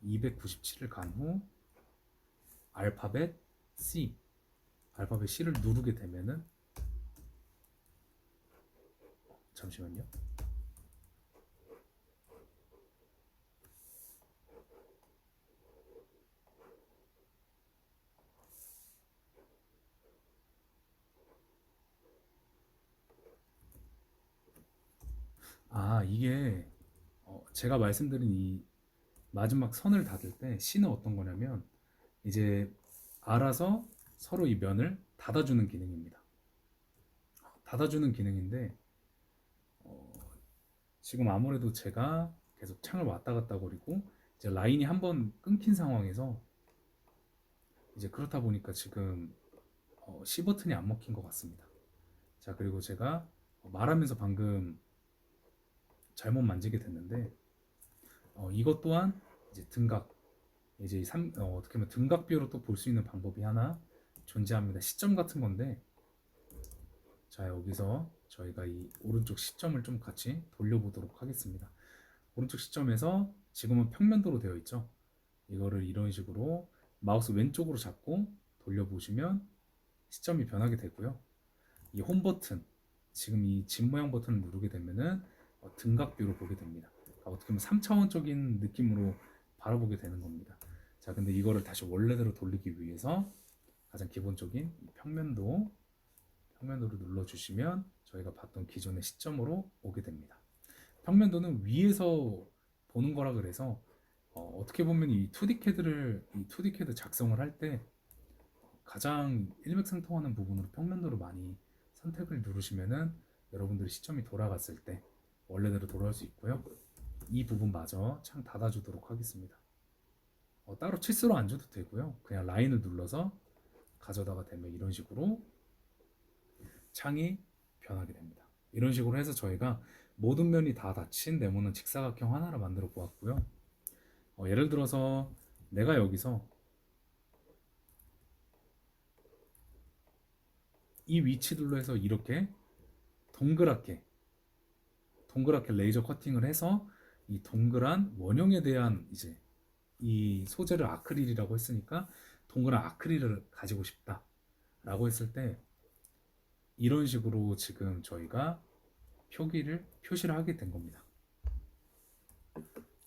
297을 간 후 알파벳 C, 알파벳 C를 누르게 되면은, 잠시만요. 아, 이게 제가 말씀드린 이 마지막 선을 닫을 때 C는 어떤 거냐면 이제 알아서 서로 이 면을 닫아주는 기능입니다. 닫아주는 기능인데, 어, 지금 아무래도 제가 계속 창을 왔다 갔다 거리고 이제 라인이 한번 끊긴 상황에서 이제 그렇다 보니까 지금 C 버튼이 안 먹힌 것 같습니다. 자, 그리고 제가 말하면서 방금 잘못 만지게 됐는데, 이것 또한 이제 등각, 이제 어떻게 보면 등각비로 또 볼 수 있는 방법이 하나 존재합니다. 시점 같은 건데, 자, 여기서 저희가 이 오른쪽 시점을 좀 같이 돌려보도록 하겠습니다. 오른쪽 시점에서 지금은 평면도로 되어 있죠. 이거를 이런 식으로 마우스 왼쪽으로 잡고 돌려보시면 시점이 변하게 되고요. 이 홈 버튼, 지금 이 집 모양 버튼을 누르게 되면은 등각뷰로 보게 됩니다. 어떻게 보면 3차원적인 느낌으로 바라보게 되는 겁니다. 자, 근데 이거를 다시 원래대로 돌리기 위해서 가장 기본적인 평면도를 눌러주시면 저희가 봤던 기존의 시점으로 오게 됩니다. 평면도는 위에서 보는 거라 그래서 어떻게 보면 이 2D 캐드 작성을 할 때 가장 일맥상통하는 부분으로 평면도를 많이 선택을 누르시면은 여러분들의 시점이 돌아갔을 때 원래대로 돌아올 수 있고요. 이 부분마저 창 닫아주도록 하겠습니다. 따로 치수로 안 줘도 되고요. 그냥 라인을 눌러서 가져다가 대면 이런 식으로 창이 변하게 됩니다. 이런 식으로 해서 저희가 모든 면이 다 닫힌 네모난 직사각형 하나를 만들어 보았고요. 예를 들어서 내가 여기서 이 위치들로 해서 이렇게 동그랗게 동그랗게 레이저 커팅을 해서 이 동그란 원형에 대한 이제 이 소재를 아크릴이라고 했으니까 동그란 아크릴을 가지고 싶다라고 했을 때 이런 식으로 지금 저희가 표시를 하게 된 겁니다.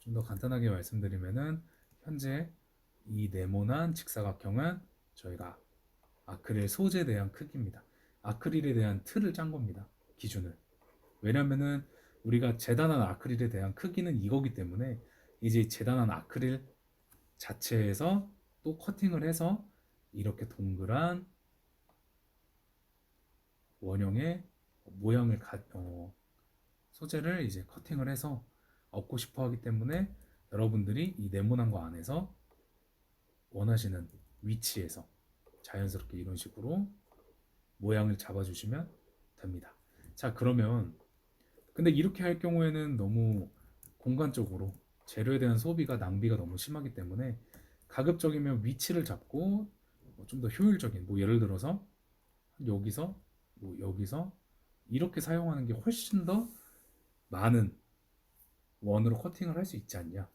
좀 더 간단하게 말씀드리면은 현재 이 네모난 직사각형은 저희가 아크릴 소재에 대한 크기입니다. 아크릴에 대한 틀을 짠 겁니다. 기준을. 왜냐면은 우리가 재단한 아크릴에 대한 크기는 이거기 때문에 이제 재단한 아크릴 자체에서 또 커팅을 해서 이렇게 동그란 원형의 모양을 소재를 이제 커팅을 해서 얻고 싶어 하기 때문에 여러분들이 이 네모난 거 안에서 원하시는 위치에서 자연스럽게 이런 식으로 모양을 잡아주시면 됩니다. 자, 그러면 근데 이렇게 할 경우에는 너무 공간적으로 재료에 대한 소비가 낭비가 너무 심하기 때문에 가급적이면 위치를 잡고 좀 더 효율적인 예를 들어서 여기서 여기서 이렇게 사용하는 게 훨씬 더 많은 원으로 커팅을 할 수 있지 않냐.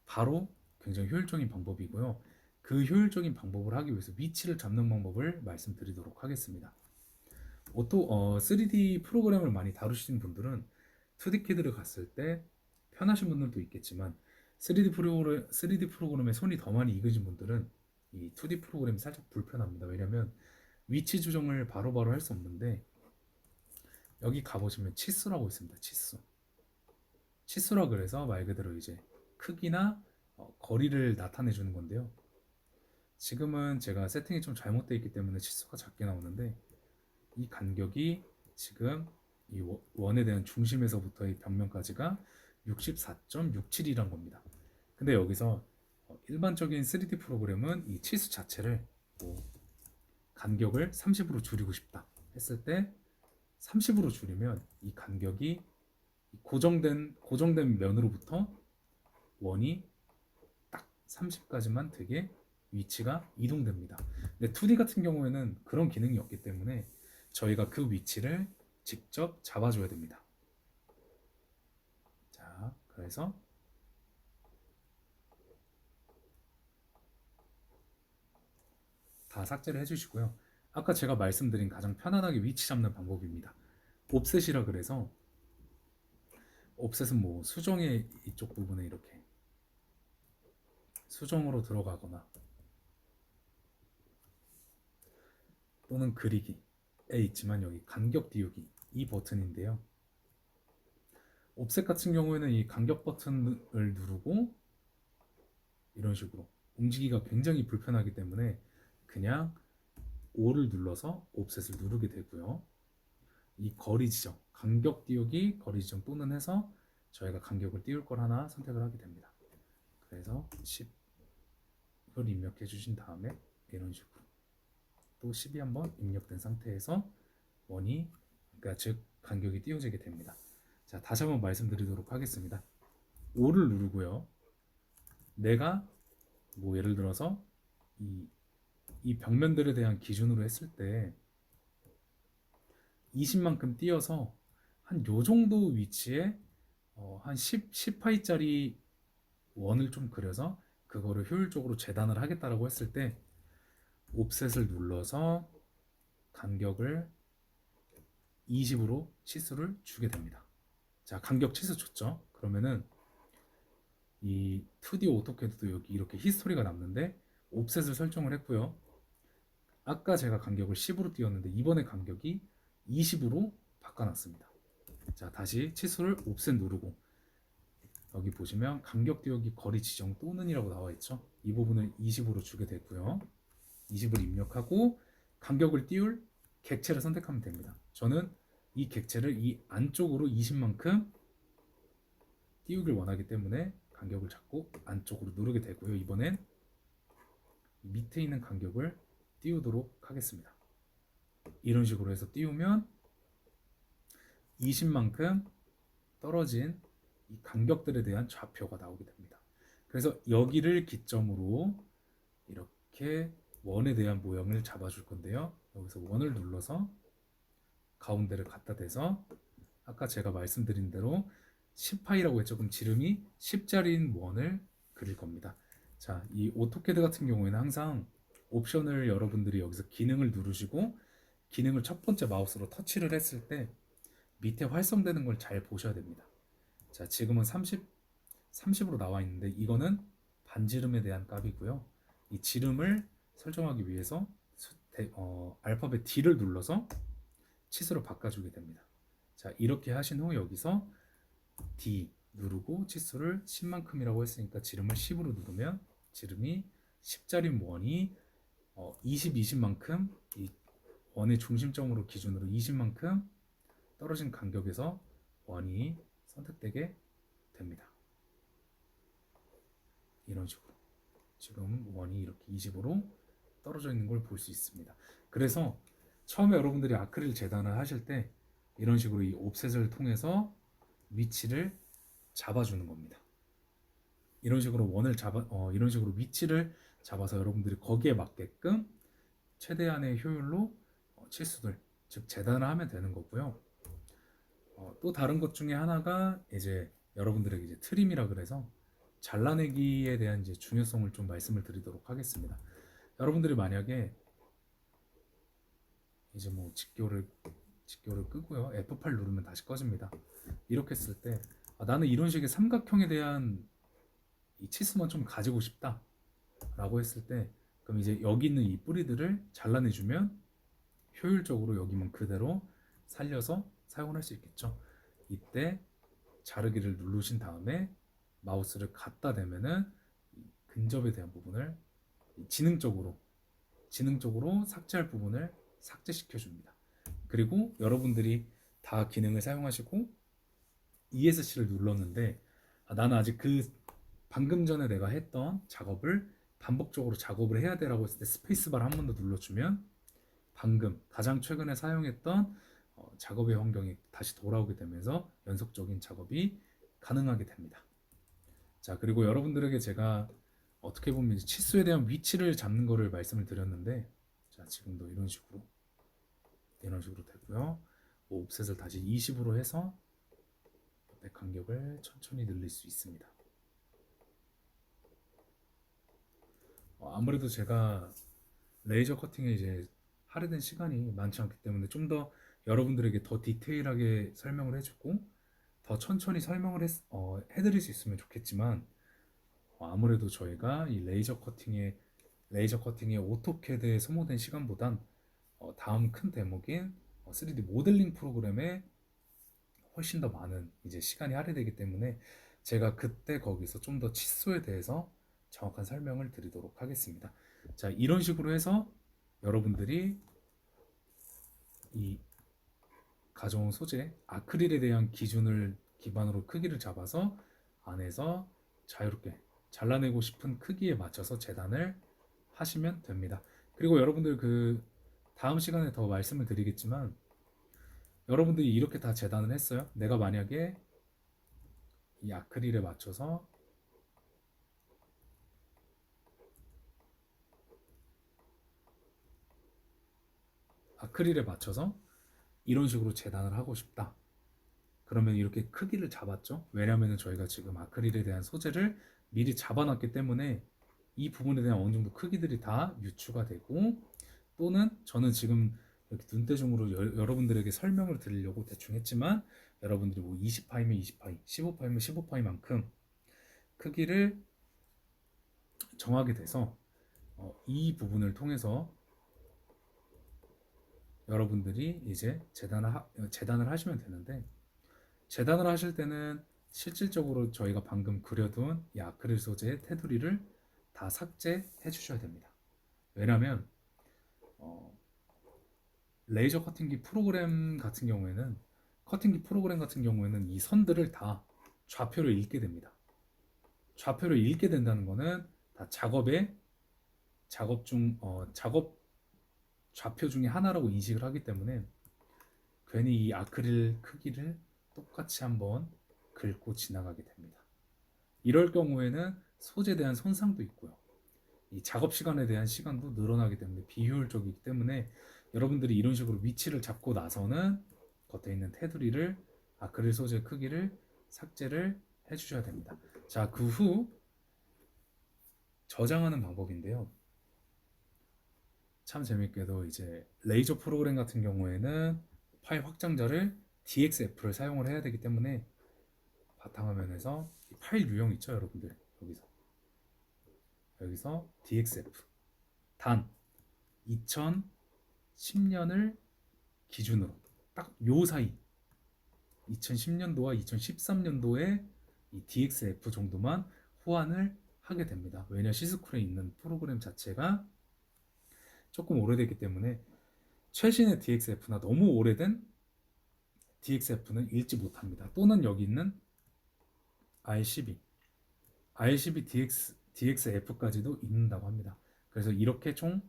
바로 굉장히 효율적인 방법이고요. 그 효율적인 방법을 하기 위해서 위치를 잡는 방법을 말씀드리도록 하겠습니다. 3D 프로그램을 많이 다루시는 분들은 2D 캐드를 갔을 때 편하신 분들도 있겠지만 3D 프로그램에 손이 더 많이 익으신 분들은 이 2D 프로그램이 살짝 불편합니다. 왜냐하면 위치 조정을 바로바로 할 수 없는데 여기 가보시면 치수라고 있습니다. 치수라 그래서 말 그대로 이제 크기나 거리를 나타내 주는 건데요. 지금은 제가 세팅이 좀 잘못되어 있기 때문에 치수가 작게 나오는데 이 간격이 지금 이 원에 대한 중심에서부터 이 벽면까지가 64.67이란 겁니다. 근데 여기서 일반적인 3D 프로그램은 이 치수 자체를 간격을 30으로 줄이고 싶다 했을 때 30으로 줄이면 이 간격이 고정된 면으로부터 원이 딱 30까지만 되게 위치가 이동됩니다. 근데 2D 같은 경우에는 그런 기능이 없기 때문에 저희가 그 위치를 직접 잡아줘야 됩니다. 자, 그래서 다 삭제를 해주시고요. 아까 제가 말씀드린 가장 편안하게 위치 잡는 방법입니다. 옵셋이라 그래서 옵셋은 수정의 이쪽 부분에 이렇게 수정으로 들어가거나 또는 그리기에 있지만 여기 간격 띄우기 이 버튼인데요. 옵셋 같은 경우에는 이 간격 버튼을 누르고 이런 식으로 움직이기가 굉장히 불편하기 때문에 그냥 5를 눌러서 옵셋을 누르게 되고요. 이 거리 지정, 간격 띄우기, 거리 지정 또는 해서 저희가 간격을 띄울 걸 하나 선택을 하게 됩니다. 그래서 10을 입력해 주신 다음에 이런 식으로 또 10이 한번 입력된 상태에서 원이 그러니까 즉 간격이 띄워지게 됩니다. 자, 다시 한번 말씀드리도록 하겠습니다. 5를 누르고요. 내가 예를 들어서 이 벽면들에 대한 기준으로 했을 때 20만큼 띄어서 한 요 정도 위치에 한 10파이짜리 원을 좀 그려서 그거를 효율적으로 재단을 하겠다라고 했을 때 옵셋을 눌러서 간격을 20으로 치수를 주게 됩니다. 자, 간격 치수 줬죠? 그러면은 이 2D 오토캐드도 여기 이렇게 히스토리가 남는데 옵셋을 설정을 했고요. 아까 제가 간격을 10으로 띄웠는데 이번에 간격이 20으로 바꿔놨습니다. 자, 다시 치수를 옵셋 누르고 여기 보시면 간격 띄우기 거리 지정 또는 이라고 나와 있죠. 이 부분을 20으로 주게 되고요. 20을 입력하고 간격을 띄울 객체를 선택하면 됩니다. 저는 이 객체를 이 안쪽으로 20만큼 띄우길 원하기 때문에 간격을 잡고 안쪽으로 누르게 되고요. 이번엔 밑에 있는 간격을 띄우도록 하겠습니다. 이런 식으로 해서 띄우면 20만큼 떨어진 이 간격들에 대한 좌표가 나오게 됩니다. 그래서 여기를 기점으로 이렇게 원에 대한 모양을 잡아줄 건데요. 여기서 원을 눌러서 가운데를 갖다 대서 아까 제가 말씀드린 대로 10파이라고 했죠. 그럼 지름이 10짜리인 원을 그릴 겁니다. 자, 이 오토캐드 같은 경우에는 항상 옵션을 여러분들이 여기서 기능을 누르시고 기능을 첫 번째 마우스로 터치를 했을 때 밑에 활성되는 걸 잘 보셔야 됩니다. 자, 지금은 30으로 나와 있는데 이거는 반지름에 대한 값이고요. 이 지름을 설정하기 위해서 알파벳 D를 눌러서 치수로 바꿔주게 됩니다. 자, 이렇게 하신 후 여기서 D 누르고 치수를 10만큼이라고 했으니까 지름을 10으로 누르면 지름이 10짜리 원이 20만큼 이 원의 중심점으로 기준으로 20만큼 떨어진 간격에서 원이 선택되게 됩니다. 이런 식으로 지금 원이 이렇게 20으로 떨어져 있는 걸 볼 수 있습니다. 그래서 처음에 여러분들이 아크릴 재단을 하실 때 이런 식으로 이 옵셋을 통해서 위치를 잡아주는 겁니다. 이런 식으로 이런 식으로 위치를 잡아서 여러분들이 거기에 맞게끔 최대한의 효율로 치수들, 즉 재단을 하면 되는 거고요. 또 다른 것 중에 하나가 이제 여러분들에게 이제 트림이라 그래서 잘라내기에 대한 이제 중요성을 좀 말씀을 드리도록 하겠습니다. 여러분들이 만약에 이제 뭐 직교를 끄고요. F8 누르면 다시 꺼집니다. 이렇게 했을 때 나는 이런 식의 삼각형에 대한 이 치수만 좀 가지고 싶다 라고 했을 때 그럼 이제 여기 있는 이 뿌리들을 잘라내주면 효율적으로 여기만 그대로 살려서 사용을 할 수 있겠죠. 이때 자르기를 누르신 다음에 마우스를 갖다 대면은 근접에 대한 부분을 지능적으로 삭제할 부분을 삭제시켜 줍니다. 그리고 여러분들이 다 기능을 사용하시고 ESC를 눌렀는데 나는 아직 그 방금 전에 내가 했던 작업을 반복적으로 작업을 해야 되라고 했을 때 스페이스바를 한 번 더 눌러주면 방금 가장 최근에 사용했던 작업의 환경이 다시 돌아오게 되면서 연속적인 작업이 가능하게 됩니다. 자, 그리고 여러분들에게 제가 어떻게 보면 치수에 대한 위치를 잡는 거를 말씀을 드렸는데 자, 지금도 이런 식으로 되고요. 옵셋을 다시 20으로 해서 옆에 간격을 천천히 늘릴 수 있습니다. 아무래도 제가 레이저 커팅에 이제 할애된 시간이 많지 않기 때문에 좀 더 여러분들에게 더 디테일하게 설명을 해주고 더 천천히 설명을 해드릴 수 있으면 좋겠지만 아무래도 저희가 이 레이저 커팅의 오토캐드에 소모된 시간보단 다음 큰 대목인 3D 모델링 프로그램에 훨씬 더 많은 이제 시간이 할애되기 때문에 제가 그때 거기서 좀 더 치수에 대해서 정확한 설명을 드리도록 하겠습니다. 자, 이런 식으로 해서 여러분들이 이 가져온 소재 아크릴에 대한 기준을 기반으로 크기를 잡아서 안에서 자유롭게 잘라내고 싶은 크기에 맞춰서 재단을 하시면 됩니다. 그리고 여러분들 그 다음 시간에 더 말씀을 드리겠지만 여러분들이 이렇게 다 재단을 했어요. 내가 만약에 이 아크릴에 맞춰서 이런 식으로 재단을 하고 싶다. 그러면 이렇게 크기를 잡았죠. 왜냐하면 저희가 지금 아크릴에 대한 소재를 미리 잡아놨기 때문에 이 부분에 대한 어느 정도 크기들이 다 유추가 되고 또는 저는 지금 이렇게 눈대중으로 여러분들에게 설명을 드리려고 대충 했지만 여러분들이 뭐 20파이면 20파이, 15파이면 15파이만큼 크기를 정하게 돼서 이 부분을 통해서 여러분들이 이제 재단을 하시면 되는데 재단을 하실 때는 실질적으로 저희가 방금 그려둔 이 아크릴 소재의 테두리를 다 삭제해 주셔야 됩니다. 왜냐하면 레이저 커팅기 프로그램 같은 경우에는 이 선들을 다 좌표를 읽게 됩니다. 좌표를 읽게 된다는 거는 다 작업 좌표 중에 하나라고 인식을 하기 때문에 괜히 이 아크릴 크기를 똑같이 한번 긁고 지나가게 됩니다. 이럴 경우에는 소재에 대한 손상도 있고요. 이 작업 시간에 대한 시간도 늘어나기 때문에 비효율적이기 때문에 여러분들이 이런 식으로 위치를 잡고 나서는 겉에 있는 테두리를 아크릴 소재 크기를 삭제를 해주셔야 됩니다. 자, 그 후 저장하는 방법인데요. 참 재밌게도 이제 레이저 프로그램 같은 경우에는 파일 확장자를 DXF를 사용을 해야 되기 때문에 바탕화면에서 이 파일 유형 있죠, 여러분들. 여기서 DXF 단 2010년을 기준으로 딱 요 사이 2010년도와 2013년도에 이 DXF 정도만 호환을 하게 됩니다. 왜냐 시스쿨에 있는 프로그램 자체가 조금 오래됐기 때문에 최신의 DXF나 너무 오래된 DXF는 읽지 못합니다. 또는 여기 있는 R12, R12 DXF까지도 읽는다고 합니다. 그래서 이렇게 총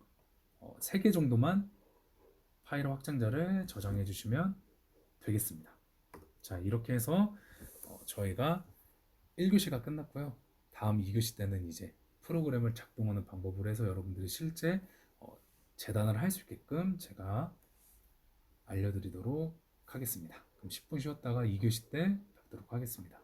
3개 정도만 파일 확장자를 저장해 주시면 되겠습니다. 자, 이렇게 해서 저희가 1교시가 끝났고요. 다음 2교시 때는 이제 프로그램을 작동하는 방법으로 해서 여러분들이 실제 재단을 할 수 있게끔 제가 알려드리도록 하겠습니다. 그럼 10분 쉬었다가 2교시 때 뵙도록 하겠습니다.